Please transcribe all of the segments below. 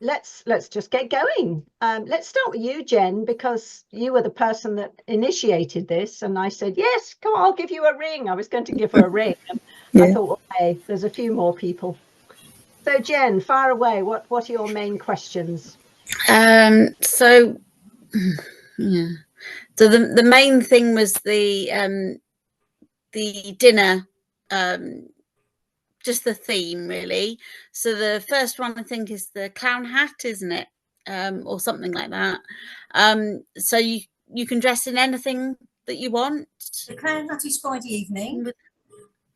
let's just get going. Let's start with you, Jen, because you were the person that initiated this, and I said, yes, come on, I'll give you a ring. I was going to give her a ring, and I Yeah. thought, okay, there's a few more people. So, Jen, fire away. What are your main questions? So yeah. So the main thing was the dinner, just the theme really. So the first one I think is the clown hat, isn't it? Or something like that. So you can dress in anything that you want. The clown hat is Friday evening.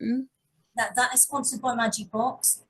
Mm. That is sponsored by Magic Box.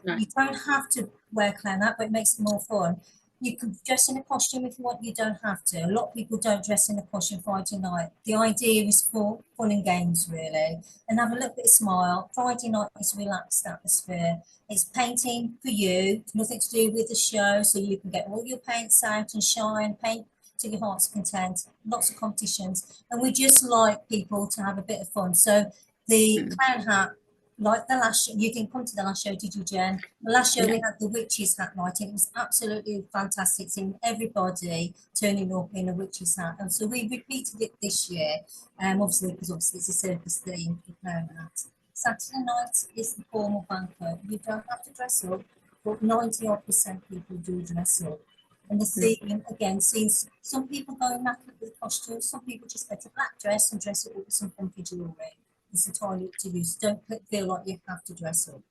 No. You don't have to wear a clown hat, but it makes it more fun. You can dress in a costume if you want. You don't have to. A lot of people don't dress in a costume Friday night. The idea is for fun and games, really, and have a little bit of smile. Friday night is a relaxed atmosphere. It's painting for you. It's nothing to do with the show, so you can get all your paints out and shine, paint to your heart's content. Lots of competitions, and we just like people to have a bit of fun. So the clown hat, like the last show, you didn't come to the last show, did you, Jen? The last show we had the witch's hat night. It was absolutely fantastic, seeing everybody turning up in a witch's hat. And so we repeated it this year, obviously because it's a circus theme for the clown hat. Saturday night is the formal banquet. You don't have to dress up, but 90% people do dress up. And the theme, again, seeing some people going knackered with costumes, some people just get a black dress and dress it up with some funky jewellery. It's entirely up to you. So don't feel like you have to dress up.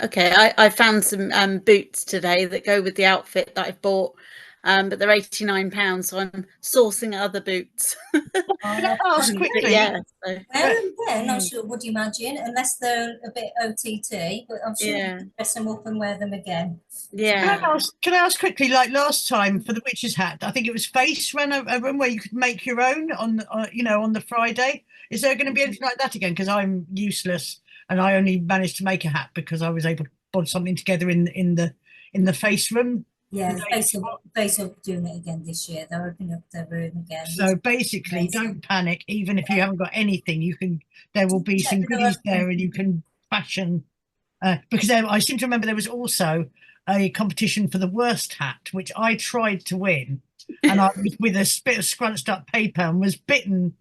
Okay, I found some boots today that go with the outfit that I've bought, but they're £89, so I'm sourcing other boots. Can I ask quickly? Yeah, so. Yeah, not sure. Would you imagine? Unless they're a bit OTT, but I'm sure you can dress them up and wear them again. Yeah. Can I ask quickly? Like last time for the witch's hat, I think it was Face ran a room where you could make your own on the Friday. Is there going to be anything like that again? Because I'm useless and I only managed to make a hat because I was able to put something together in the Face room. Yeah, Face are doing it again this year. They're opening up their room again. So basically, don't panic. Even if you haven't got anything, there will be some goodies there, and you can fashion. Because I seem to remember there was also a competition for the worst hat, which I tried to win, and I was with a bit of scrunched up paper and was beaten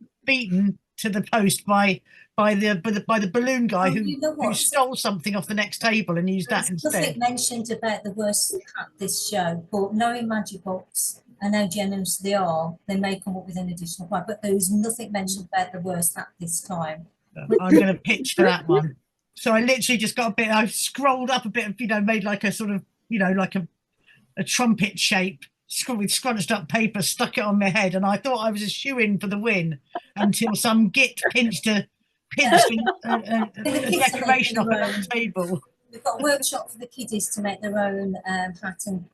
to the post by the balloon guy who stole something off the next table and used that instead. Nothing mentioned about the worst hat this show, but knowing Magic Box and how generous they are, they may come up with an additional prize. But there was nothing mentioned about the worst hat this time. I'm going to pitch for that one. So I literally just got a bit. I scrolled up a bit, made like a sort of, like a trumpet shape with scrunched up paper, stuck it on my head, and I thought I was a shoo-in for the win until some git pinched a decoration off another table. We've got a workshop for the kiddies to make their own hat and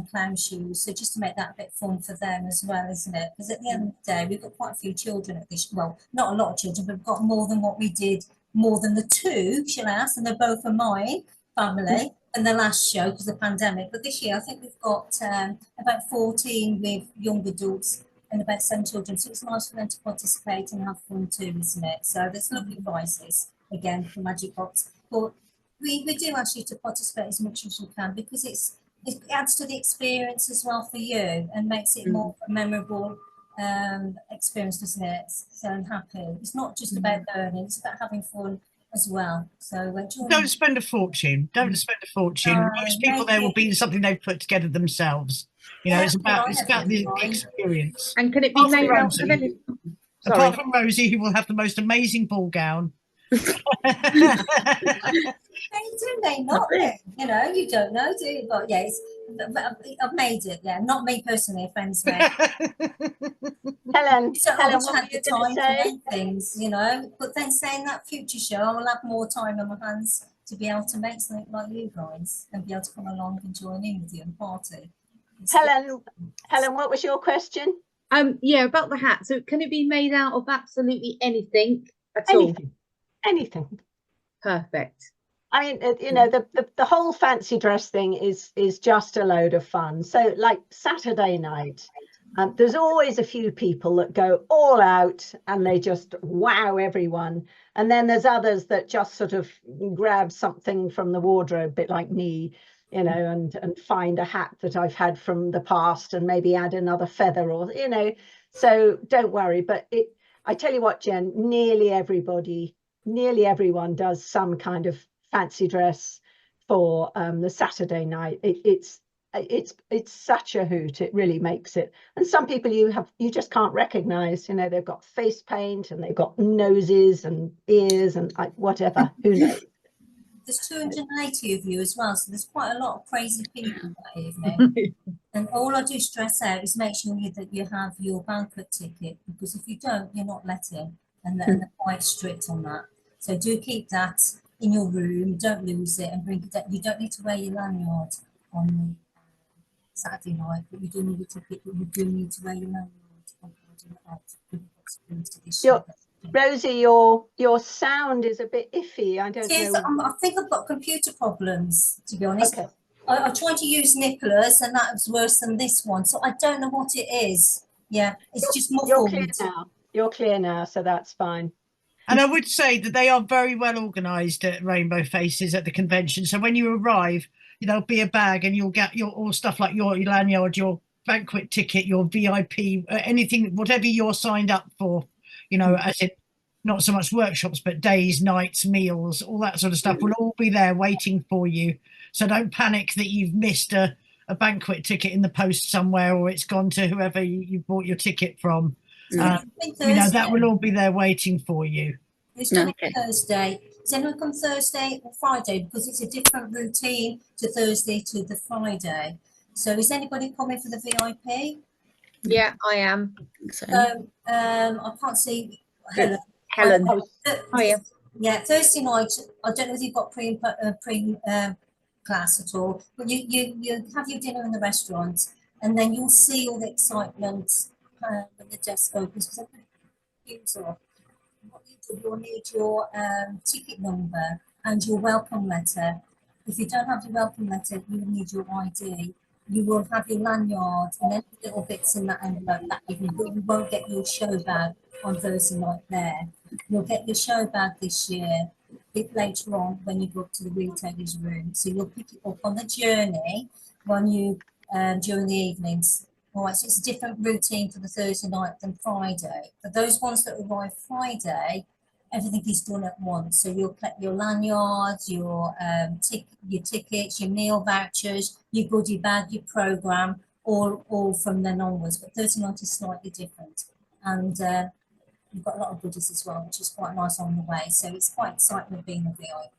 clown shoes. So just to make that a bit fun for them as well, isn't it? Because at the end of the day, we've got quite a few children at this. Well, not a lot of children, but we've got more than what we did, more than the two, shall I ask? And they're both of my family. And the last show because of the pandemic. But this year, I think we've got about 14 with young adults and about 7 children. So it's nice for them to participate and have fun too, isn't it? So there's lovely prizes again for Magic Box. But we do ask you to participate as much as you can because it adds to the experience as well for you and makes it more memorable experience, doesn't it? So I'm happy. It's not just about learning; it's about having fun as well. So don't spend a fortune. Most people there will be something they've put together themselves. It's about the experience. And can it be made out of anything? Apart from Rosie, who will have the most amazing ball gown. They may not. You don't know, do you? But yeah, I've made it. Yeah, not me personally, friends. Helen, I haven't had the time to make things, But then saying that future show, I will have more time on my hands to be able to make something like you guys and be able to come along and join in with you and party. Helen, what was your question? Yeah, about the hat. So can it be made out of absolutely anything at all? Anything. Perfect. I mean, the whole fancy dress thing is just a load of fun. So like Saturday night, there's always a few people that go all out and they just wow everyone. And then there's others that just sort of grab something from the wardrobe, a bit like me. you know, and find a hat that I've had from the past and maybe add another feather, or, you know, so don't worry. But I tell you what, Jen, nearly everyone does some kind of fancy dress for the Saturday night. It's such a hoot. It really makes it. And some people you just can't recognize, you know, they've got face paint and they've got noses and ears and like whatever, who knows. There's 280 of you as well, so there's quite a lot of crazy people that evening. And all I do stress out is make sure that you have your banquet ticket, because if you don't, you're not letting, and they're quite strict on that. So do keep that in your room, don't lose it, and bring it. You don't need to wear your lanyard on Saturday night, but you do need a ticket, but you do need to wear your lanyard on Friday night. Rosie, your sound is a bit iffy. I don't know. I think I've got computer problems, to be honest. Okay. I tried to use Nicholas, and that was worse than this one. So I don't know what it is. Yeah, it's just more You're clear now. You're clear now, so that's fine. And I would say that they are very well organised at Rainbow Faces at the convention. So when you arrive, there'll be a bag, and you'll get all stuff like your lanyard, your banquet ticket, your VIP, anything, whatever you're signed up for. As in not so much workshops, but days, nights, meals, all that sort of stuff will all be there waiting for you. So don't panic that you've missed a banquet ticket in the post somewhere, or it's gone to whoever you bought your ticket from. That will all be there waiting for you. Who's coming Thursday? Is anyone come Thursday or Friday? Because it's a different routine to Thursday to the Friday. So is anybody coming for the VIP? Yeah, I am. I can't see Helen. Oh yeah. Yeah, Thursday night. I don't know if you've got pre class at all, but you have your dinner in the restaurant, and then you'll see all the excitement when the desk opens. What you do, you'll need your ticket number and your welcome letter. If you don't have your welcome letter, you will need your ID. You will have your lanyard and any little bits in that envelope that evening, but you won't get your show bag on Thursday night there. You'll get your show bag this year a bit later on when you go up to the retailer's room. So you'll pick it up on the journey when you during the evenings. All right, so it's a different routine for the Thursday night than Friday. For those ones that arrive Friday, everything is done at once. So you'll collect your lanyards, your tickets, your meal vouchers, your goodie bag, your program, all from then onwards. But Thursday night is slightly different, and you've got a lot of goodies as well, which is quite nice on the way. So it's quite exciting being a VIP.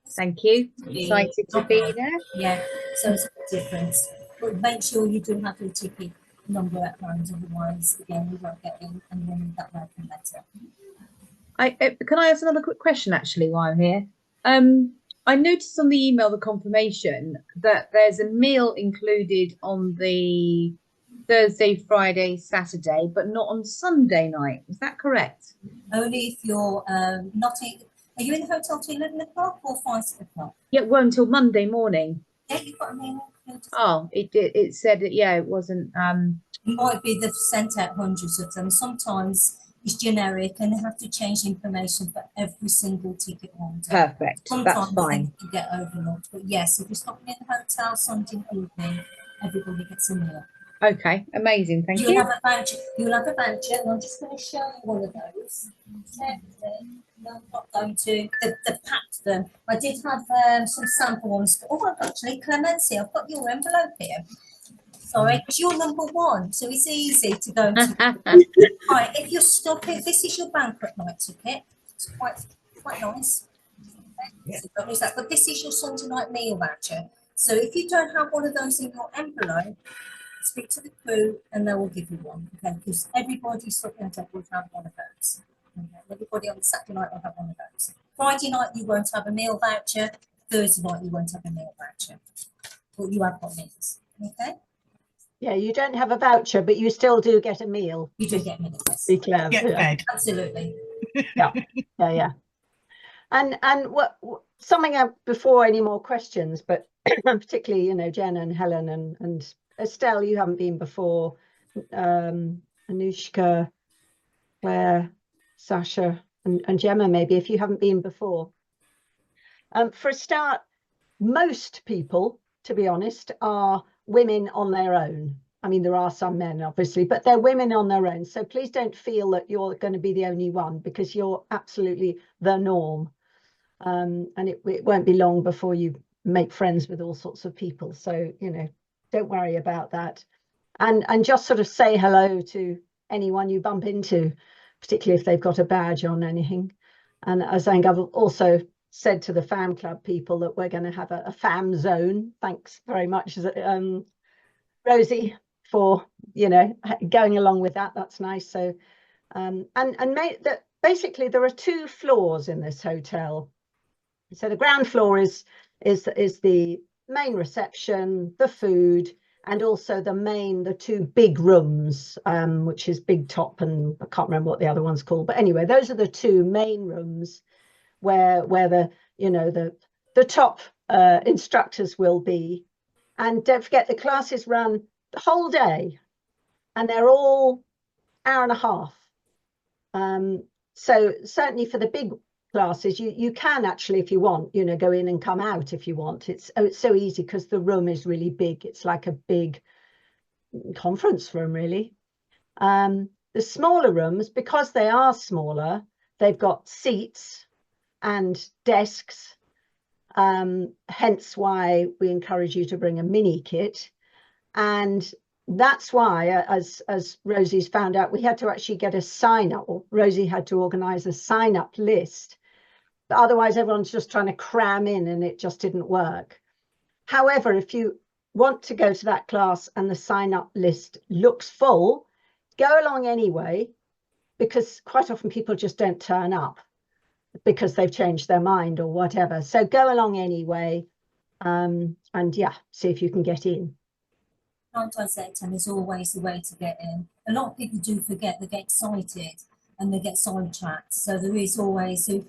Thank you. Excited to be there. Yeah, so it's a bit different. But make sure you do have your ticket number at hand, otherwise, again, you won't get in and you'll need that welcome letter. Can I ask another quick question, actually, while I'm here? I noticed on the email, the confirmation, that there's a meal included on the Thursday, Friday, Saturday, but not on Sunday night. Is that correct? Only if you're not in. Are you in the hotel till 11 o'clock or 5 o'clock? Yeah, well, until Monday morning. Yeah, you've got a meal included. Oh, it said that, yeah, it wasn't. It might be they've sent out hundreds of them. Sometimes it's generic and they have to change information for every single ticket holder. Perfect. Sometimes that's fine. You get overlooked. But yes, if you're stopping in the hotel Sunday evening, everybody gets a meal. Okay, amazing. Thank you. You'll have a voucher. You'll have a voucher, and I'm just going to show you one of those. No, I'm not going to. They've packed them. I did have some sample ones. Oh, actually, Clemency, I've got your envelope here. Sorry, it's your number one, so it's easy to go to. Right, if you're stopping, this is your banquet night ticket. It's quite nice. Okay. So don't lose that. But this is your Sunday night meal voucher. So if you don't have one of those in your envelope, speak to the crew and they will give you one. Okay, because everybody stopping will have one of those. Okay. Everybody on Saturday night will have one of those. Friday night you won't have a meal voucher. Thursday night you won't have a meal voucher. But you have got meals. Okay. Yeah, you don't have a voucher, but you still do get a meal. You do get meals. Be clear. Get fed. Absolutely. Yeah. And what something before any more questions, but particularly Jen and Helen and Estelle, you haven't been before. Anushka, Claire, Sasha, and Gemma, maybe if you haven't been before. For a start, most people, to be honest, are women on their own. I mean, there are some men, obviously, but they're women on their own. So please don't feel that you're going to be the only one, because you're absolutely the norm. And it won't be long before you make friends with all sorts of people. So, you know, don't worry about that. And just sort of say hello to anyone you bump into, particularly if they've got a badge on anything. And as I think I've also said to the FAM club people that we're going to have a FAM zone. Thanks very much, Rosie, for, you know, going along with that. That's nice. So basically there are 2 floors in this hotel. So the ground floor is the main reception, the food, and also the 2 big rooms, which is Big Top, and I can't remember what the other one's called. But anyway, those are the 2 main rooms where the, you know, the top instructors will be. And don't forget, the classes run the whole day, and they're all hour and a half. So certainly for the big classes, you can actually, if you want, you know, go in and come out if you want. It's so easy because the room is really big. It's like a big conference room, really. The smaller rooms, because they are smaller, they've got seats and desks. Hence why we encourage you to bring a mini kit. And that's why, as Rosie's found out, we had to actually get a sign up, or Rosie had to organize a sign up list. But otherwise, everyone's just trying to cram in, and it just didn't work. However, if you want to go to that class and the sign up list looks full, go along anyway, because quite often people just don't turn up because they've changed their mind or whatever. So go along anyway, and yeah, see if you can get in. 9 times out of 10 is always the way to get in. A lot of people do forget, they get excited and they get sidetracked. So there is always, so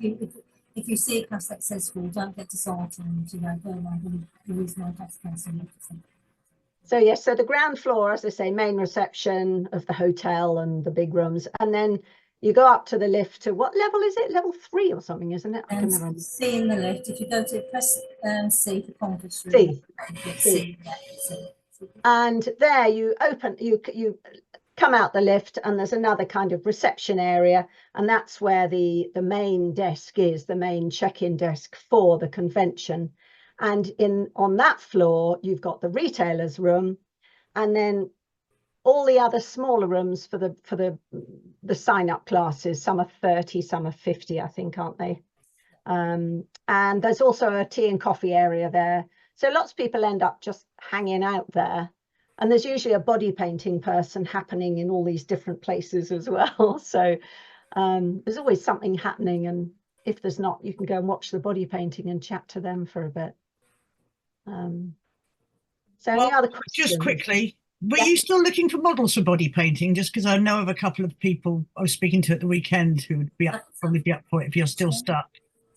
if you see a class successful, don't get disheartened, you know, go along, there is no class cancellation. So yes, so the ground floor, as I say, main reception of the hotel and the big rooms, and then you go up to the lift to, what level is it? Level 3 or something, isn't it? I can never remember. C in the lift. If you go to press C for conference room. C. And there you open, you come out the lift, and there's another kind of reception area, and that's where the main desk is, the main check-in desk for the convention. And on that floor, you've got the retailers room, and then all the other smaller rooms for the sign-up classes. Some are 30, some are 50, I think, aren't they? And there's also a tea and coffee area there. So lots of people end up just hanging out there. And there's usually a body painting person happening in all these different places as well. So there's always something happening. And if there's not, you can go and watch the body painting and chat to them for a bit. So any other questions? Just quickly, were you still looking for models for body painting? Just because I know of a couple of people I was speaking to at the weekend who would be probably be up for it if you're still stuck.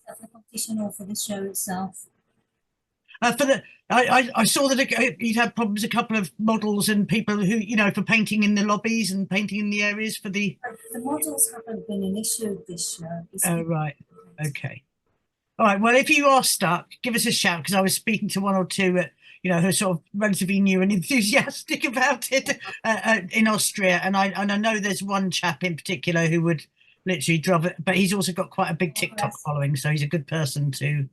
For the competition or for the show itself? I saw that you'd had problems, a couple of models and people who, you know, for painting in the lobbies and painting in the areas for the models haven't been an issue this year. Oh, right. Okay. All right. Well, if you are stuck, give us a shout, because I was speaking to 1 or 2, you know, who are sort of relatively new and enthusiastic about it in Austria. And I know there's one chap in particular who would literally drop it, but he's also got quite a big TikTok following, so he's a good person to.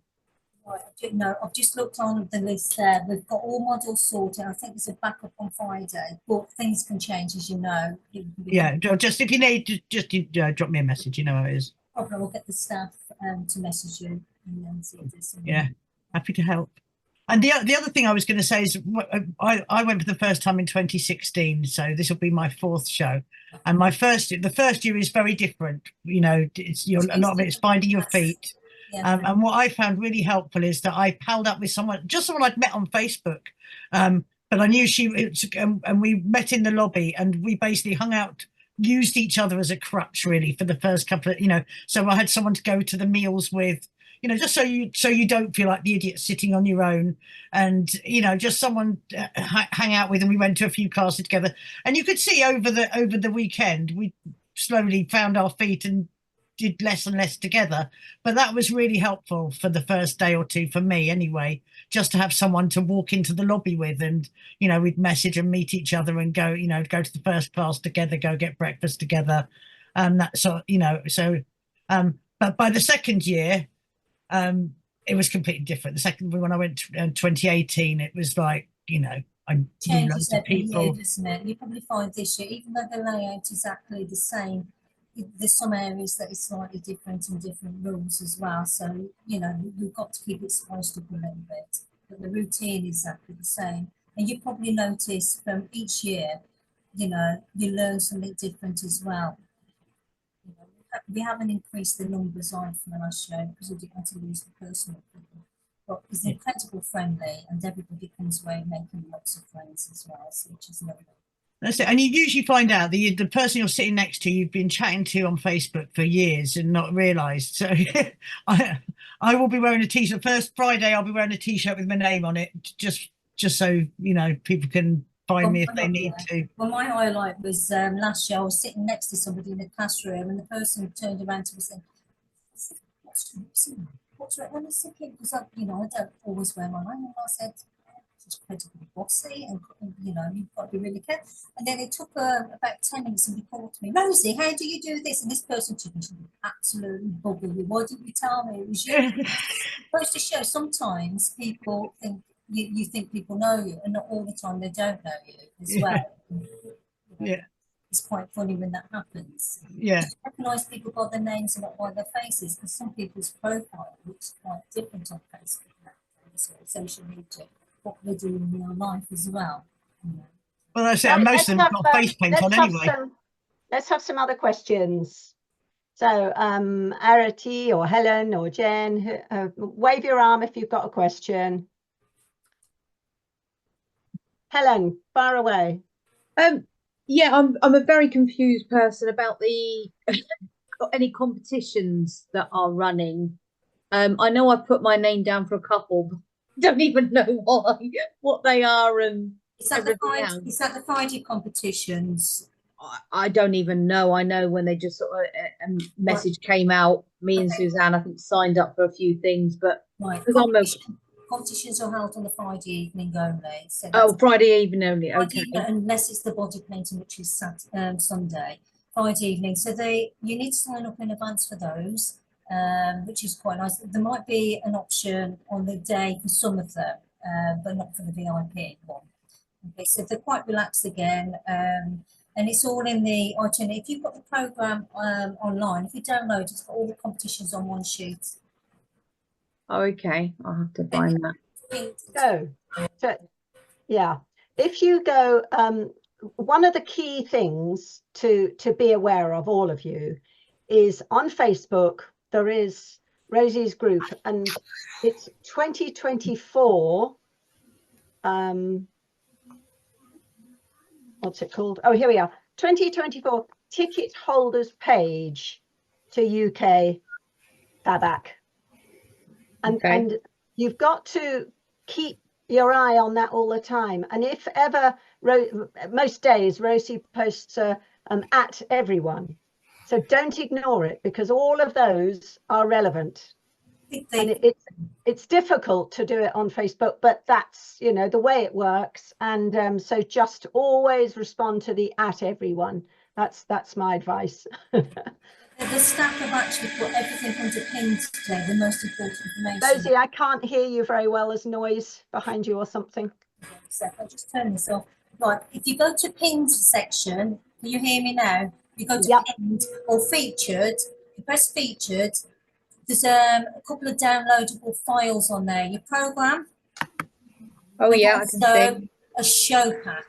Right, no, I've just looked on the list there. We've got all models sorted. I think there's a backup on Friday, but things can change, as you know. Yeah, just if you need, just drop me a message. You know how it is. Probably we'll get the staff to message you and then see if there's something. Yeah, happy to help. And the other thing I was going to say is I went for the first time in 2016, so this will be my 4th show. And the first year is very different. You know, a lot of it is finding your feet. Yeah. And what I found really helpful is that I palled up with someone I'd met on Facebook, but I knew and we met in the lobby, and we basically hung out, used each other as a crutch really for the first couple of, you know, so I had someone to go to the meals with, you know, just so you don't feel like the idiot sitting on your own, and, you know, just someone hang out with, and we went to a few classes together, and you could see over the weekend we slowly found our feet and did less and less together. But that was really helpful for the first day or 2 for me anyway, just to have someone to walk into the lobby with, and you know, we'd message and meet each other and go, you know, go to the first class together, go get breakfast together, and that sort, you know. So but by the second year it was completely different. The second, when I went to 2018, it was like, you know, I knew Changes loads of every people. year, doesn't it? You probably find this year, even though the layout is exactly the same, there's some areas that is slightly different and different rules as well. So, you know, we've got to keep it spiced up a little bit, but the routine is exactly the same. And you probably notice from each year, you know, you learn something different as well. You know, we haven't increased the numbers on from the last year because we didn't want to lose the personal people. But it's incredibly friendly, and everybody comes away making lots of friends as well, so which is lovely. That's it. And you usually find out the person you're sitting next to, you've been chatting to on Facebook for years and not realised. So I will be wearing a t-shirt. First Friday, I'll be wearing a t-shirt with my name on it, just so, you know, people can find me if they need to. Well, my highlight was last year. I was sitting next to somebody in the classroom, and the person turned around to me and said, what's right? And I was thinking, because you know, I don't always wear my name, and I said, it's incredibly bossy, and you know, you've got to be really careful. And then it took about 10 minutes, and he called to me, Rosey, how do you do this? And this person took me to absolutely bugger you. Why didn't you tell me it was you? It's supposed to show sometimes people think you think people know you, and not all the time they don't know you as well. Yeah. It's quite funny when that happens. Yeah. You recognise people by their names and not by their faces, because some people's profile looks quite different on Facebook nowadays, or social media, what they're doing in real life as well. You know. Well, that's it. And most of them have got face paint on anyway. Let's have some other questions. So, Arati or Helen or Jen, wave your arm if you've got a question. Helen, far away. Yeah, I'm a very confused person about the any competitions that are running. I know I put my name down for a couple, but don't even know why, what they are, and Is that the Friday competitions? I don't even know. I know when they just sort of a message came out, me and Suzanne, I think, signed up for a few things, but competitions are held on the Friday evening only. So Friday evening only. Okay. Unless it's the body painting, which is Sunday, Friday evening. So you need to sign up in advance for those, which is quite nice. There might be an option on the day for some of them, but not for the VIP one. Okay, so they're quite relaxed again. And it's all in the itinerary. If you've got the programme online, if you download, it's got all the competitions on one sheet. Oh, okay, I'll have to find that. So yeah, if you go, one of the key things to be aware of, all of you, is on Facebook there is Rosey's group, and it's 2024. What's it called? Oh, here we are. 2024 ticket holders page to UK FABAC. And you've got to keep your eye on that all the time. And if ever, most days, Rosey posts at everyone. So don't ignore it, because all of those are relevant. And it's difficult to do it on Facebook, but that's, you know, the way it works. And so just always respond to the at everyone. That's my advice. The staff have actually put everything under pins today, the most important information. Rosey, I can't hear you very well. There's noise behind you or something. So I'll just turn this off. Right, if you go to pinned section, can you hear me now? You go to pinned or featured, you press featured. There's a couple of downloadable files on there. Your programme. Oh yeah, I can see. A show pack.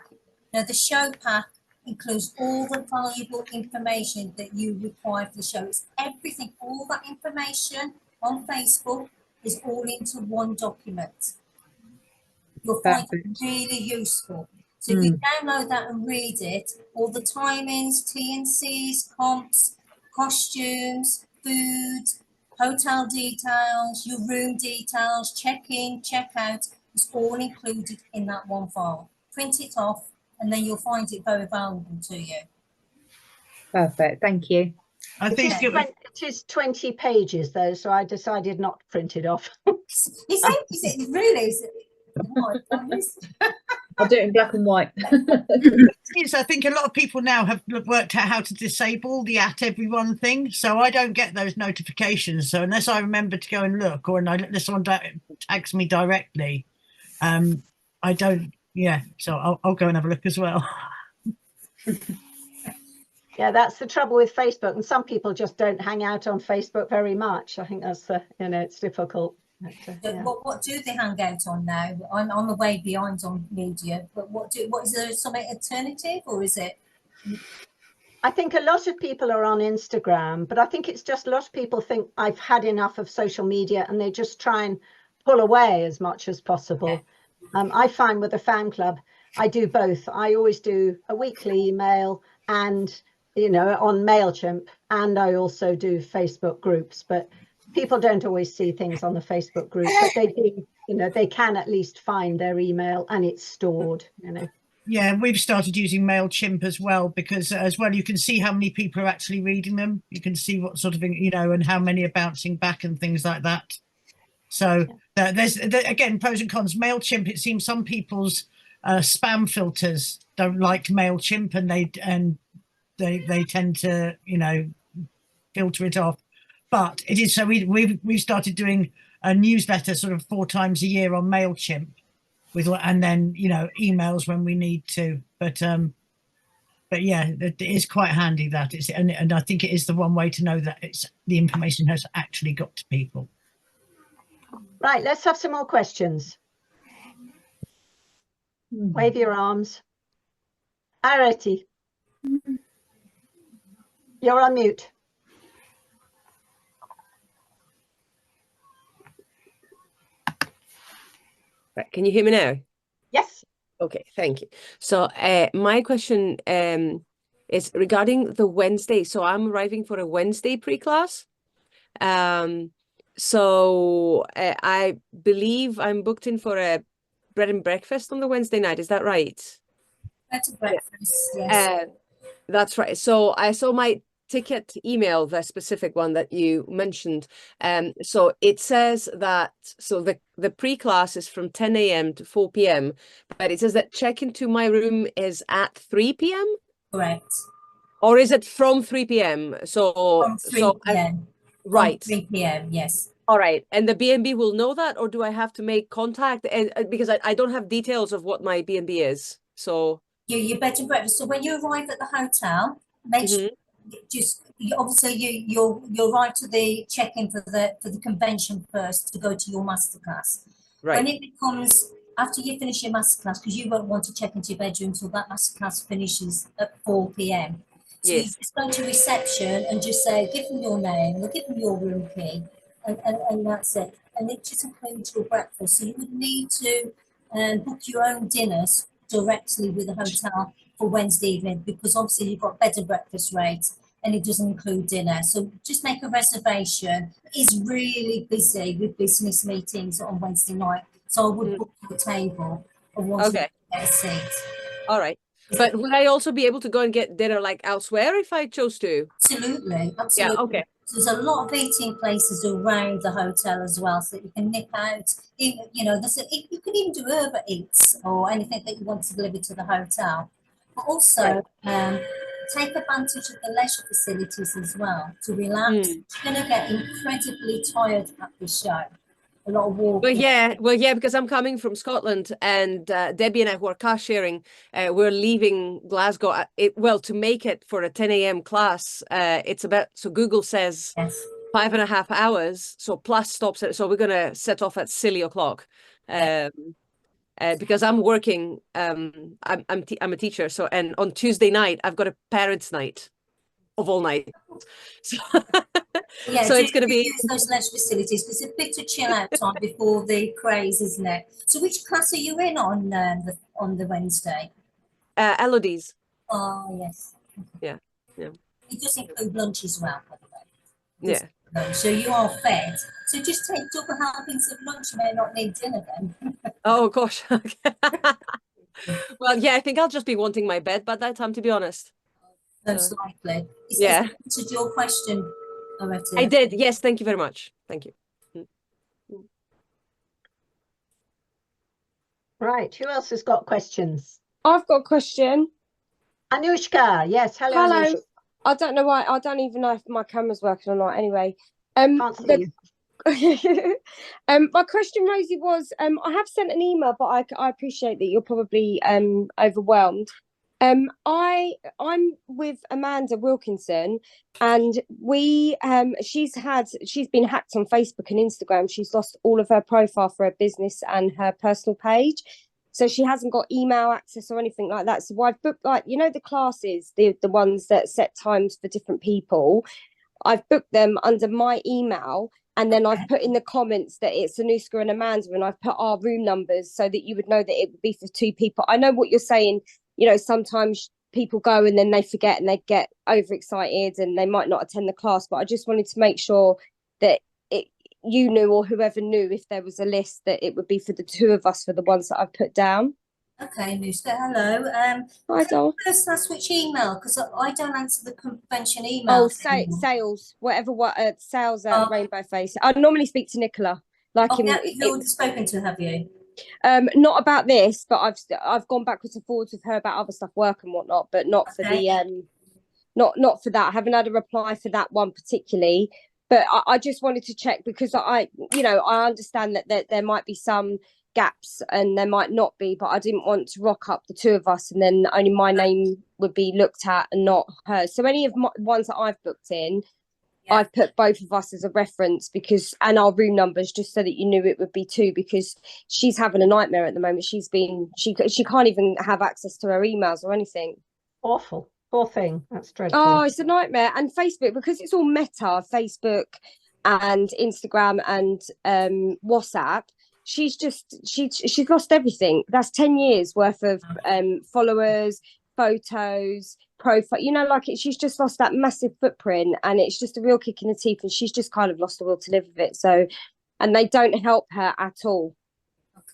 Now the show pack includes all the valuable information that you require for the show. It's everything, all that information on Facebook is all into one document. You'll find it really useful. So if you download that and read it, all the timings, T&Cs, comps, costumes, food, hotel details, your room details, check-in, check-out, is all included in that one file. Print it off, and then you'll find it very valuable to you. Perfect, thank you. I think It is 20 pages though, so I decided not to print it off. Is it really? Is it? Oh, I'll do it in black and white. I think a lot of people now have worked out how to disable the @everyone thing, so I don't get those notifications. So unless I remember to go and look, or unless someone tags me directly, I don't. Yeah, so I'll go and have a look as well. Yeah, that's the trouble with Facebook, and some people just don't hang out on Facebook very much. I think that's the, it's difficult. Yeah. What do they hang out on now? I'm way behind on media, but what is there some alternative, or is it? I think a lot of people are on Instagram, but I think it's just a lot of people think I've had enough of social media and they just try and pull away as much as possible. Yeah. I find with the fan club, I do both. I always do a weekly email and, on MailChimp, and I also do Facebook groups, but people don't always see things on the Facebook group, but they do, they can at least find their email and it's stored, Yeah, we've started using MailChimp as well, because as well, you can see how many people are actually reading them. You can see what sort of, and how many are bouncing back and things like that. So there's, again, pros and cons. MailChimp, it seems some people's spam filters don't like MailChimp, and they tend to, filter it off. But it is, so we've started doing a newsletter sort of 4 times a year on MailChimp, and then emails when we need to. But yeah, it is quite handy that it's, and I think it is the one way to know that the information has actually got to people. Right, let's have some more questions. Wave your arms. Arati, you're on mute. Right, can you hear me now? Yes. Okay, thank you. So my question is regarding the Wednesday. So I'm arriving for a Wednesday pre-class. So I believe I'm booked in for a bread and breakfast on the Wednesday night. Is that right? That's a breakfast, yes. That's right. So I saw my ticket email, the specific one that you mentioned. So it says that, so the pre-class is from 10 a.m. to 4 p.m. But it says that check-in to my room is at 3 p.m. Correct. Or is it from 3 p.m.? So From 3 p.m. Right. From 3 p.m. Yes. All right. And the B&B will know that, or do I have to make contact? And because I don't have details of what my B&B is. So Your bed and breakfast. So when you arrive at the hotel, make sure obviously you'll arrive to the check-in for the convention first to go to your masterclass. Right. When it becomes after you finish your masterclass, because you won't want to check into your bedroom until that masterclass finishes at 4 p.m. So you just go to reception and just say, give them your name, or give them your room key, and that's it. And it just includes your breakfast. So you would need to book your own dinners directly with the hotel for Wednesday evening, because obviously you've got bed and breakfast rates and it doesn't include dinner. So just make a reservation. It's really busy with business meetings on Wednesday night. So I would book your table or want to get a seat. All right. But would I also be able to go and get dinner like elsewhere if I chose to? Absolutely. Absolutely. Yeah, okay. So there's a lot of eating places around the hotel as well, so that you can nip out. You could even do Uber Eats or anything that you want to deliver to the hotel. But also take advantage of the leisure facilities as well to relax. You're going to get incredibly tired at the show. A lot of walking. Well, yeah, because I'm coming from Scotland, and Debbie and I, who are car sharing, we're leaving Glasgow. To make it for a 10 a.m. class, it's about, so Google says 5.5 hours, so plus stops. So we're going to set off at silly o'clock, because I'm working. I'm a teacher, so, and on Tuesday night I've got a parents' night of all night. So, so it's going to be use those leisure facilities, because it's a bit of chill out time before the craze, isn't it? So which class are you in on the Wednesday? Elodie's. Oh yes. Yeah. It does include lunch as well, by the way. Yeah. So you are fed. So just take double helpings of lunch. You may not need dinner then. Oh gosh. Okay. Well, yeah, I think I'll just be wanting my bed by that time, to be honest. most likely. Yeah. Is answered your question, Loretta? I did. Yes, thank you very much. Thank you. Right, who else has got questions? I've got a question. Anushka, yes, hello. Hello. Anushka. I don't know why. I don't even know if my camera's working or not. Anyway, Can't see you. my question, Rosie, was I have sent an email, but I appreciate that you're probably overwhelmed. I'm with Amanda Wilkinson, and she's been hacked on Facebook and Instagram. She's lost all of her profile for her business and her personal page, so she hasn't got email access or anything like that. So I've booked, like, the classes, the ones that set times for different people. I've booked them under my email, and then I've put in the comments that it's Anushka and Amanda, and I've put our room numbers so that you would know that it would be for 2 people. I know what you're saying. Sometimes people go and then they forget and they get overexcited and they might not attend the class. But I just wanted to make sure that you knew, or whoever knew, if there was a list, that it would be for the 2 of us for the ones that I've put down. Okay, Anushka, hello. Hi, Dol. First, that's which email, because I don't answer the convention email. Sales, sales at Rainbow Face. I normally speak to Nicola. You've already spoken to, have you? Not about this, but I've gone backwards and forwards with her about other stuff, work and whatnot, but not for the not for that. I haven't had a reply for that one particularly, but I just wanted to check, because I understand that there might be some gaps and there might not be, but I didn't want to rock up the 2 of us and then only my name would be looked at and not hers. So any of my ones that I've booked in, I've put both of us as a reference, and our room numbers, just so that you knew it would be 2, because she's having a nightmare at the moment. She can't even have access to her emails or anything. Awful. Poor thing. That's dreadful. Oh, it's a nightmare. And Facebook, because it's all Meta, Facebook and Instagram and WhatsApp, she's lost everything. That's 10 years worth of followers, photos, profile, she's just lost that massive footprint, and it's just a real kick in the teeth, and she's just kind of lost the will to live with it. So, and they don't help her at all.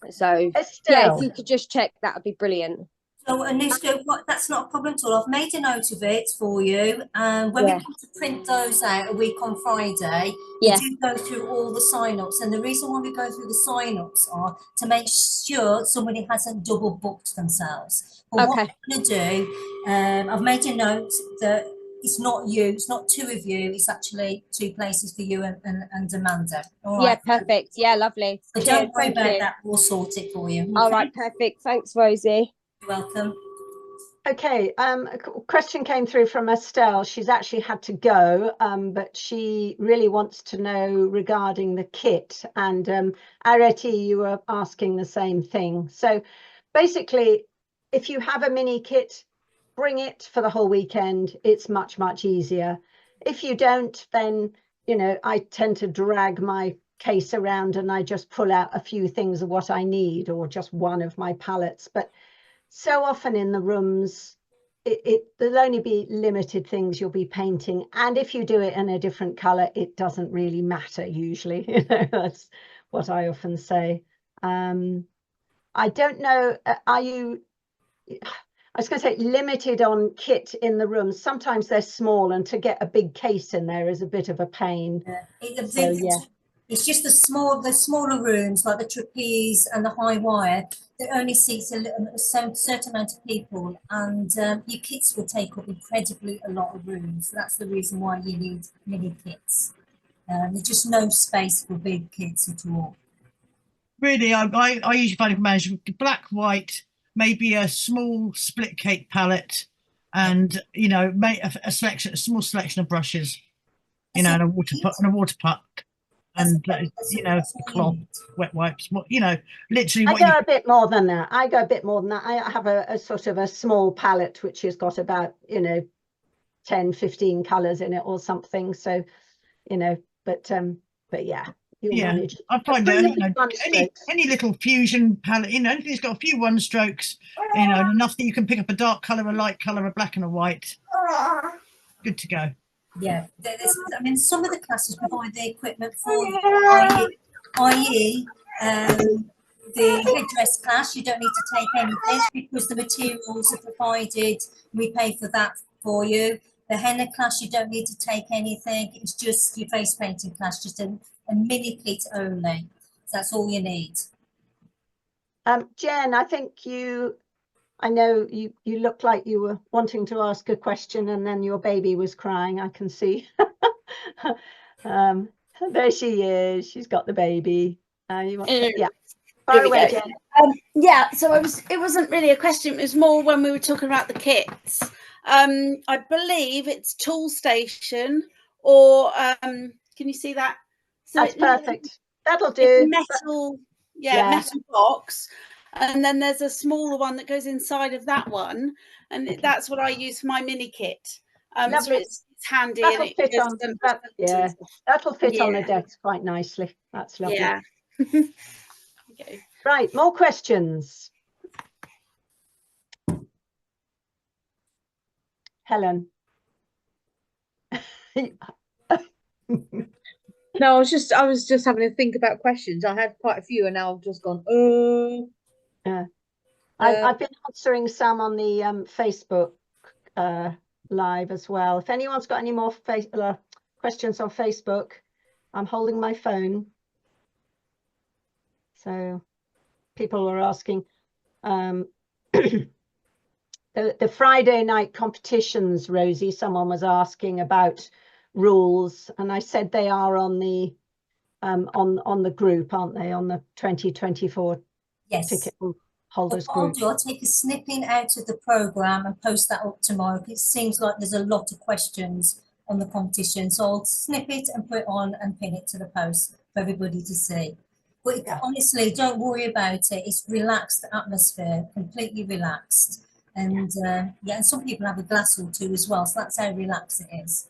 So Estelle, if you could just check, that would be brilliant. So, Anushka, that's not a problem at all. I've made a note of it for you. And when we come to print those out a week on Friday, we do go through all the sign-ups. And the reason why we go through the sign-ups are to make sure somebody hasn't double booked themselves. But what I'm going to do, I've made a note that it's not you, it's not 2 of you, it's actually 2 places for you and Amanda. All right? Yeah, perfect. Yeah, lovely. So don't worry about that. We'll sort it for you. Okay? All right, perfect. Thanks, Rosie. Welcome. Okay, a question came through from Estelle. She's actually had to go, but she really wants to know regarding the kit. And Areti, you were asking the same thing. So basically, if you have a mini kit, bring it for the whole weekend. It's much, much easier. If you don't, then, I tend to drag my case around and I just pull out a few things of what I need, or just one of my palettes. But so often in the rooms, there'll only be limited things you'll be painting. And if you do it in a different color, it doesn't really matter usually. That's what I often say. I don't know, are you, I was going to say, limited on kit in the rooms? Sometimes they're small, and to get a big case in there is a bit of a pain. It's just the smaller rooms, like the trapeze and the high wire, that only seats a certain amount of people, and your kits will take up incredibly a lot of room. So that's the reason why you need mini kits. There's just no space for big kits at all. Really, I usually find it managed black, white, maybe a small split cake palette, and a small selection of brushes, and a water puck. And cloth, wet wipes, literally. I go a bit more than that. I have a sort of a small palette which has got about 10, 15 colors in it or something. So, but yeah, you'll manage. I find that any little fusion palette, anything that's got a few 1-strokes, enough that you can pick up a dark color, a light color, a black and a white. Good to go. Yeah, some of the classes provide the equipment for you, i.e. The headdress class, you don't need to take anything because the materials are provided. We pay for that for you. The henna class, you don't need to take anything. It's just your face painting class, just a mini kit only. So that's all you need. Jen, I think I know you looked like you were wanting to ask a question and then your baby was crying, I can see. There she is. She's got the baby. Yeah. Far away, Jen. Yeah, so it wasn't really a question. It was more when we were talking about the kits. I believe it's Tool Station, or can you see that? So that's perfect. That'll do. It's metal, metal box. And then there's a smaller one that goes inside of that one, and that's what I use for my mini kit. So it's handy. That'll and fit on that. Yeah, that'll fit on the desk quite nicely. That's lovely. Yeah. Okay. Right, more questions. Helen. No, I was just having to think about questions. I had quite a few, and now I've just gone. Yeah. I've been answering some on the Facebook live as well. If anyone's got any more questions on Facebook, I'm holding my phone. So people are asking. The Friday night competitions, Rosie, someone was asking about rules, and I said they are on the group, aren't they, on the 2024 ticket holders group. I'll take a snipping out of the programme and post that up tomorrow. It seems like there's a lot of questions on the competition, so I'll snip it and put it on and pin it to the post for everybody to see. But honestly, don't worry about it. It's relaxed atmosphere, completely relaxed. And and some people have a glass or two as well, so that's how relaxed it is.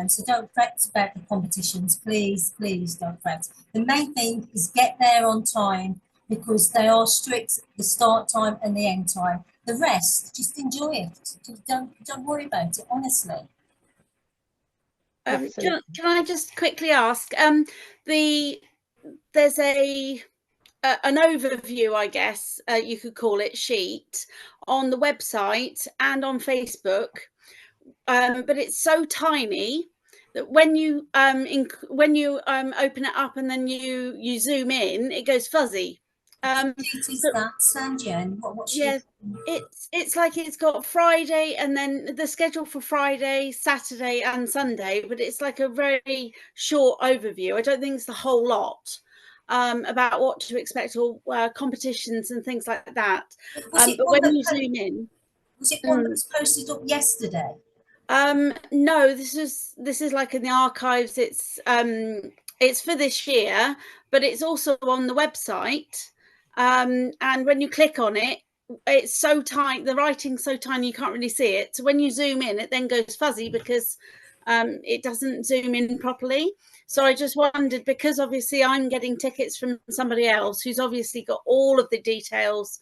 So don't fret about the competitions, please don't fret. The main thing is get there on time, because they are strict, the start time and the end time. The rest, just enjoy it. Don't worry about it, honestly. Can I just quickly ask? There's an overview, I guess you could call it, sheet on the website and on Facebook, but it's so tiny that when you open it up and then you zoom in, it goes fuzzy. It's like it's got Friday and then the schedule for Friday, Saturday and Sunday, but it's like a very short overview. I don't think it's the whole lot about what to expect, or competitions and things like that. But when you zoom in, was it one that was posted up yesterday? No, this is like in the archives. It's for this year, but it's also on the website. And when you click on it, it's so tiny, the writing's so tiny you can't really see it. So when you zoom in, it then goes fuzzy because it doesn't zoom in properly. So I just wondered, because obviously I'm getting tickets from somebody else who's obviously got all of the details,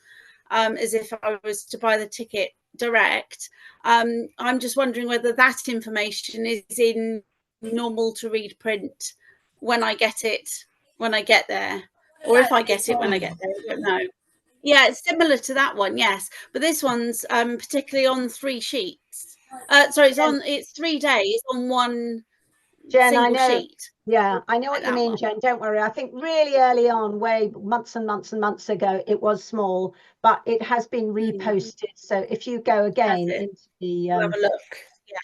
as if I was to buy the ticket direct. I'm just wondering whether that information is in normal to read print when I get there, or if I get it when I get there. I don't know. Yeah, it's similar to that one, yes, but this one's particularly on 3 sheets. Sorry, it's 3 days on one single sheet. Yeah, I know what you mean, Jen. Don't worry. I think really early on, way months and months and months ago, it was small, but it has been reposted. So if you go again into the have a look.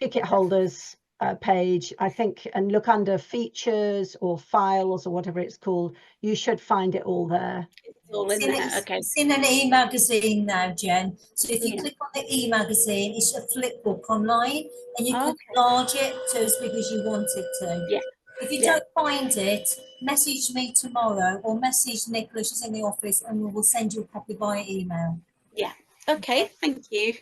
ticket holders page, I think, and look under features or files or whatever it's called, you should find it all there. It's all in there. Okay. It's in an e-magazine now, Jen. So if you click on the e-magazine, it's a flip book online, and you can enlarge it to as big as you want it to. Yeah. If you don't find it, message me tomorrow or message Nicola, she's in the office, and we will send you a copy via email. Yeah. Okay. Thank you.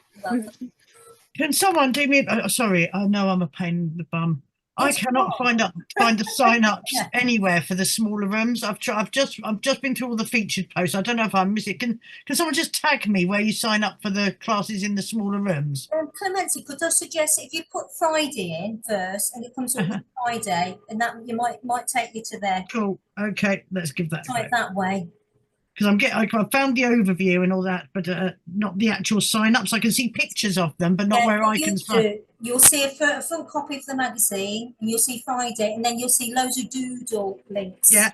Can someone do me? Sorry, I know I'm a pain in the bum. I cannot find the sign-ups anywhere for the smaller rooms. I've just been through all the featured posts. I don't know if I miss it. Can someone just tag me where you sign up for the classes in the smaller rooms? Clemency, could I suggest if you put Friday in first, and it comes up with Friday, and that you might take you to there. Cool. Okay, let's give that. Try it that way. because I found the overview and all that, but not the actual sign-ups. I can see pictures of them, but not Yeah, where I what can you sign. do, you'll see a full copy of the magazine, and you'll see Friday, and then you'll see loads of doodle links Yeah.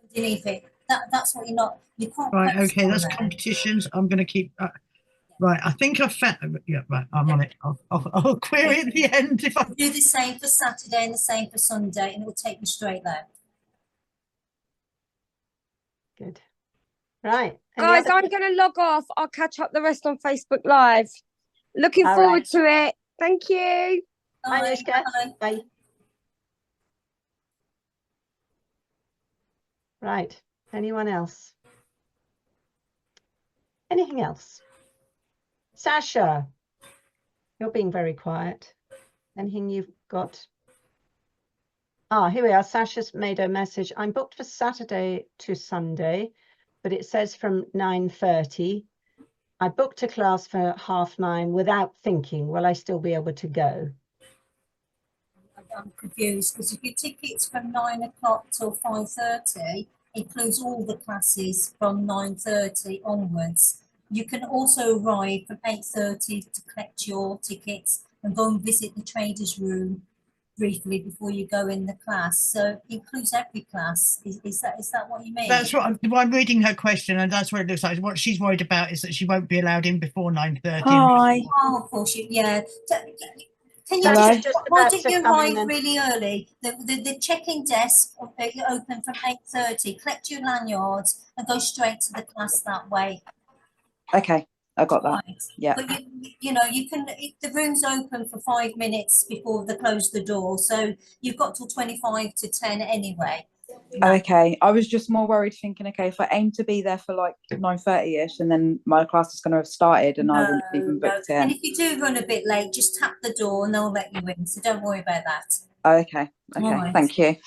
underneath it. That's what you can't Right. post Okay. on That's there. competitions. I'm going to keep. Right. I think I found. Yeah. Right. I'm on it. I'll query at the end if I do the same for Saturday and the same for Sunday, and it will take you straight there. Good. Right. Any Guys, other- I'm going to log off. I'll catch up the rest on Facebook Live. Looking All forward right. to it. Thank you. Bye, Bye. Anushka. Bye. Bye. Right. Anyone else? Anything else? Sasha, you're being very quiet. Anything you've got? Ah, here we are. Sasha's made a message. I'm booked for Saturday to Sunday, but it says from 9:30. I booked a class for 9:30 without thinking. Will I still be able to go? I'm confused because if your tickets from 9 o'clock till 5:30 includes all the classes from 9:30 onwards. You can also arrive from 8:30 to collect your tickets and go and visit the traders room briefly before you go in the class. So it includes every class. Is that what you mean? That's what I'm reading her question, and that's what it looks like. What she's worried about is that she won't be allowed in before 9:30. Hi. Oh, of course, yeah. Can you Hello? why don't you arrive really early? The check-in desk open from 8:30. Collect your lanyards and go straight to the class that way. Okay, I got that. Right. Yeah. But you can. The room's open for 5 minutes before they close the door, so you've got till 25 to 10 anyway. Oh, okay. I was just more worried, thinking, okay, if I aim to be there for like 9:30ish, and then my class is going to have started, and I wouldn't even booked And in. if you do run a bit late, just tap the door and they'll let you in. So don't worry about that. Oh, okay. Okay. Right. Thank you.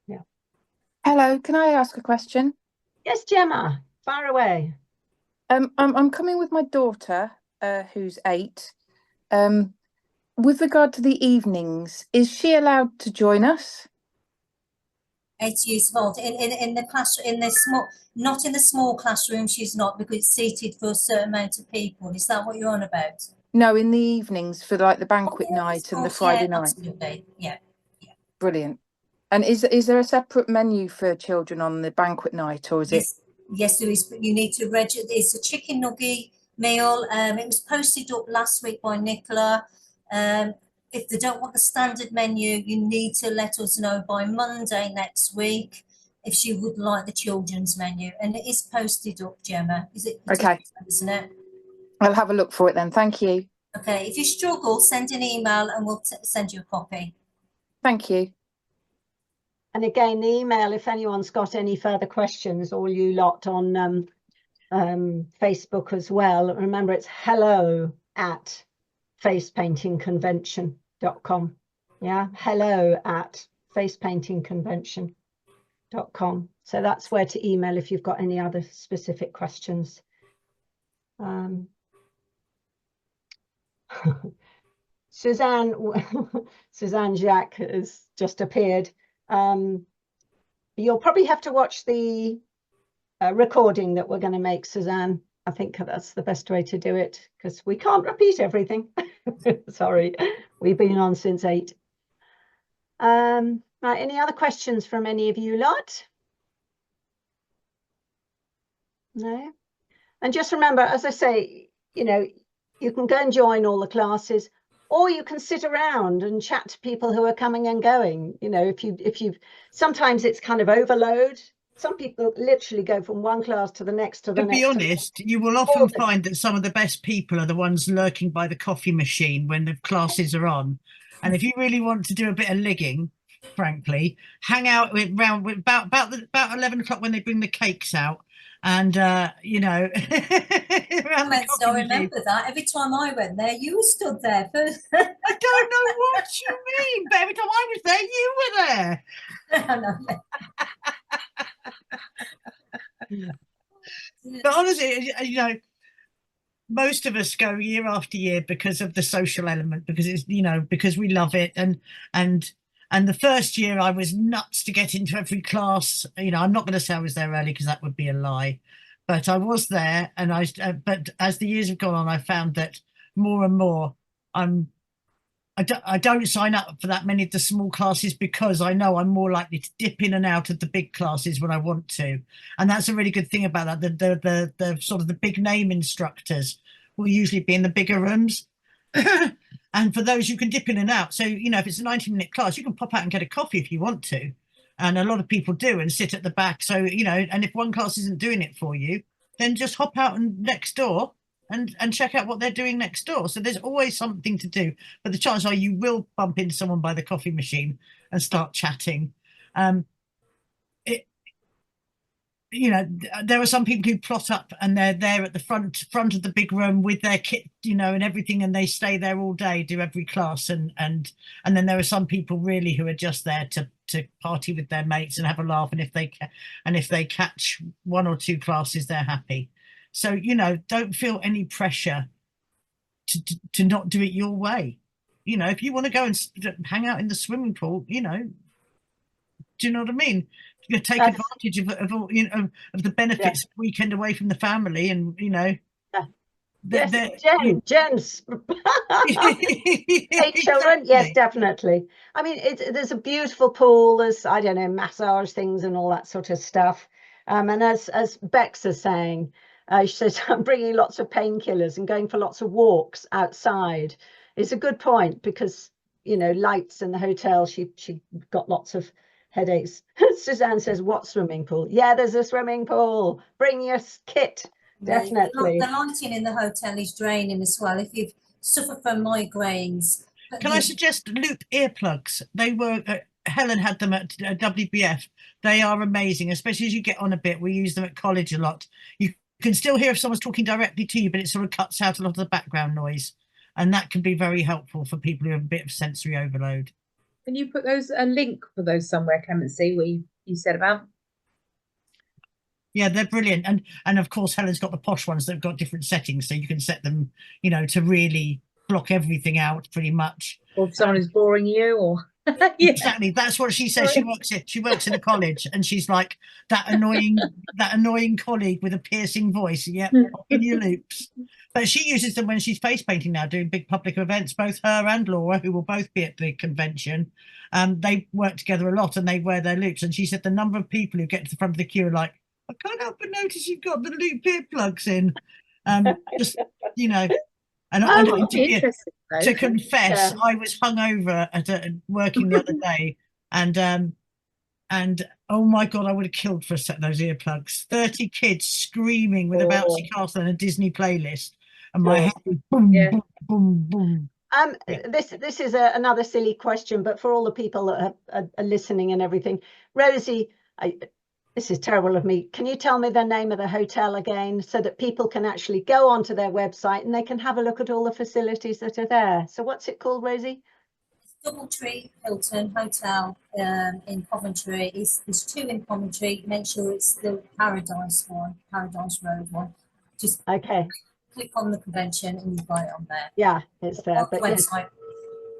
Yeah. Hello, can I ask a question? Yes, Gemma, far away. I'm coming with my daughter, who's 8. With regard to the evenings, is she allowed to join us? 8 years old in the class, in the small, not in the small classroom. She's not, because it's seated for a certain amount of people. Is that what you're on about? No, in the evenings for like the banquet night and the Friday night. Absolutely, yeah. Brilliant. And is there a separate menu for children on the banquet night, or is it? Yes, there is, but you need to register. It's a chicken nugget meal. It was posted up last week by Nicola. If they don't want the standard menu, you need to let us know by Monday next week if she would like the children's menu. And it is posted up, Gemma. Okay. Isn't it? I'll have a look for it then. Thank you. Okay. If you struggle, send an email and we'll send you a copy. Thank you. And again, the email, if anyone's got any further questions, all you lot on Facebook as well, remember it's hello@facepaintingconvention.com. Yeah, hello@facepaintingconvention.com. So that's where to email if you've got any other specific questions. Suzanne Jacques has just appeared. You'll probably have to watch the recording that we're going to make, Suzanne. I think that's the best way to do it, because we can't repeat everything. Sorry, we've been on since 8. Right, any other questions from any of you lot? No? And just remember, as I say, you can go and join all the classes, or you can sit around and chat to people who are coming and going. If you sometimes it's kind of overload. Some people literally go from one class to the next to the next. To be honest, you will often find that some of the best people are the ones lurking by the coffee machine when the classes are on. And if you really want to do a bit of ligging, frankly, hang out about 11 o'clock when they bring the cakes out. And I remember that. Every time I went there, you were stood there. I don't know what you mean, but every time I was there, you were there. But honestly, most of us go year after year because of the social element, because it's because we love it, and And the first year I was nuts to get into every class. You know, I'm not going to say I was there early because that would be a lie, but I was there. And but as the years have gone on, I found that more and more I don't sign up for that many of the small classes because I know I'm more likely to dip in and out of the big classes when I want to. And that's a really good thing about that. The sort of the big name instructors will usually be in the bigger rooms. And for those, you can dip in and out. So, you know, if it's a 90-minute class, you can pop out and get a coffee if you want to. And a lot of people do and sit at the back. So, you know, and if one class isn't doing it for you, then just hop out and next door and check out what they're doing next door. So there's always something to do. But the chances are you will bump into someone by the coffee machine and start chatting. You know, there are some people who plot up and they're there at the front of the big room with their kit, you know, and everything, and they stay there all day, do every class, and then there are some people really who are just there to party with their mates and have a laugh, and if they catch one or two classes, they're happy. So, you know, don't feel any pressure to not do it your way. You know, if you want to go and hang out in the swimming pool, you know, do you know what I mean? You take advantage of all, you know, of the benefits of weekend away from the family, and you know. Yes, Jen's hey, children. Yes, definitely. I mean, there's a beautiful pool. There's, I don't know, massage things and all that sort of stuff. And as Bex is saying, she says, I'm bringing lots of painkillers and going for lots of walks outside. It's a good point because, you know, lights in the hotel. She got lots of headaches. Suzanne says, what swimming pool? Yeah, there's a swimming pool. Bring your kit. Definitely. The lighting in the hotel is draining as well. If you suffer from migraines. Can I suggest loop earplugs? They were, Helen had them at WBF. They are amazing, especially as you get on a bit. We use them at college a lot. You can still hear if someone's talking directly to you, but it sort of cuts out a lot of the background noise. And that can be very helpful for people who have a bit of sensory overload. Can you put a link for those somewhere, Clemency, where you said about? Yeah, they're brilliant. And of course, Helen's got the posh ones that have got different settings, so you can set them, you know, to really block everything out pretty much. Or if someone is boring you, or yeah. Exactly. That's what she says. She works in a college, and she's like that annoying colleague with a piercing voice. Yep, in your loops. But she uses them when she's face painting now, doing big public events. Both her and Laura, who will both be at the convention, they work together a lot, and they wear their loops. And she said the number of people who get to the front of the queue are like, I can't help but notice you've got the loop earplugs in. Just, you know, and to confess, I was hungover at working the other day, and oh my God, I would have killed for a set of those earplugs. 30 kids screaming with a bouncy castle and a Disney playlist, and my head was boom, boom, boom, boom. This is another silly question, but for all the people that are listening and everything, Rosie, this is terrible of me. Can you tell me the name of the hotel again so that people can actually go onto their website and they can have a look at all the facilities that are there? So what's it called, Rosie? Doubletree Hilton Hotel in Coventry. There's two in Coventry. Make sure it's the Paradise Road one. Just click on the convention and you've got it on there. Yeah, it's there. But yes,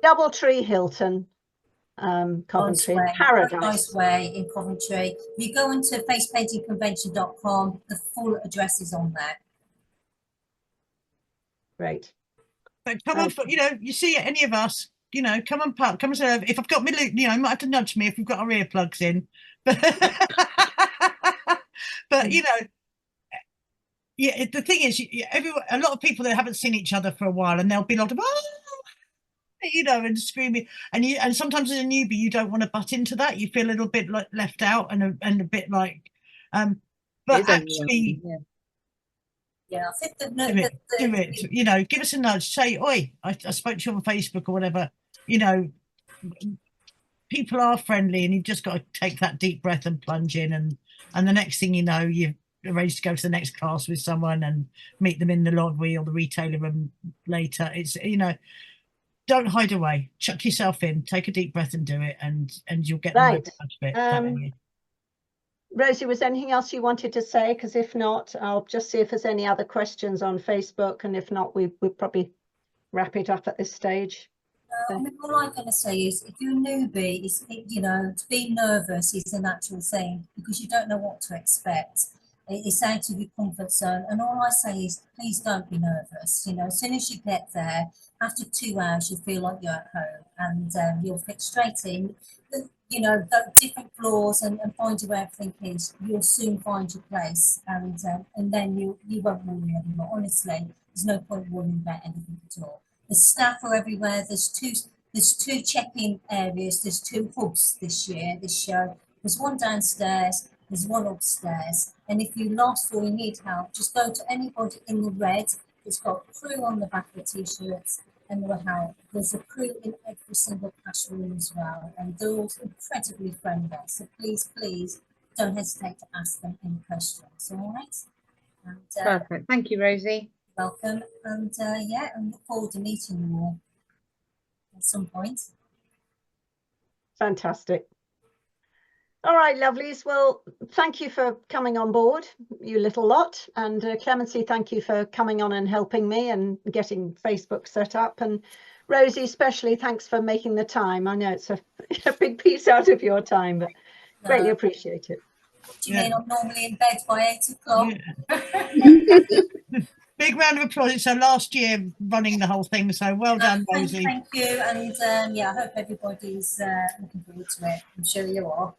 Doubletree Hilton. Coventry Paradise Way in Coventry. You go into facepaintingconvention.com, the full address is on there. Great. But come on, you know, you see any of us, you know, come and serve. If I've got my loop, you know, you might have to nudge me if we've got our earplugs in. But you know, yeah, the thing is, a lot of people that haven't seen each other for a while, and they'll be a lot of you know, and screaming, and sometimes as a newbie you don't want to butt into that. You feel a little bit like left out and a bit like but actually I think do it, you know, give us a nudge, say, oi, I spoke to you on Facebook or whatever. You know, people are friendly, and you've just got to take that deep breath and plunge in, and the next thing you know, you've arranged to go to the next class with someone and meet them in the lobby or the retailer room later. It's, you know, don't hide away. Chuck yourself in. Take a deep breath and do it, and you'll get right. The bit. Rosie, was there anything else you wanted to say? Because if not, I'll just see if there's any other questions on Facebook, and if not, we'll probably wrap it up at this stage. I mean, all I'm going to say is, if you're a newbie, you know, to be nervous is a natural thing because you don't know what to expect. It's out of your comfort zone, and all I say is, please don't be nervous. You know, as soon as you get there, after 2 hours, you feel like you're at home, and you'll fit straight in. You know, the different floors and find where everything is. You'll soon find your place, and then you won't worry anymore. Honestly, there's no point worrying about anything at all. The staff are everywhere. There's two check-in areas. There's 2 hubs this year, this show. There's one downstairs, there's one upstairs. And if you're lost or you need help, just go to anybody in the red. It's got crew on the back of the t-shirts and they'll help. There's a crew in every single classroom as well. And they're all incredibly friendly. So please, please don't hesitate to ask them any questions. All right? And, Perfect. Thank you, Rosie. welcome, and yeah, I look forward to meeting you all at some point. Fantastic. All right, lovelies. Well, thank you for coming on board, you little lot. And Clemency, thank you for coming on and helping me and getting Facebook set up. And Rosie, especially, thanks for making the time. I know it's a big piece out of your time, but greatly appreciate it. What do you mean? I'm normally in bed by 8 o'clock. Yeah. Big round of applause. It's her last year running the whole thing, so well done, Rosie. Thank you, and yeah, I hope everybody's looking forward to it. I'm sure you are.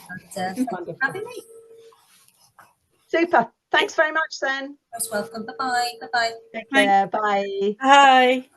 And thank you for having me. Super. Thanks very much, then. Most welcome. Bye-bye. Bye-bye. Take care. Bye. Hi.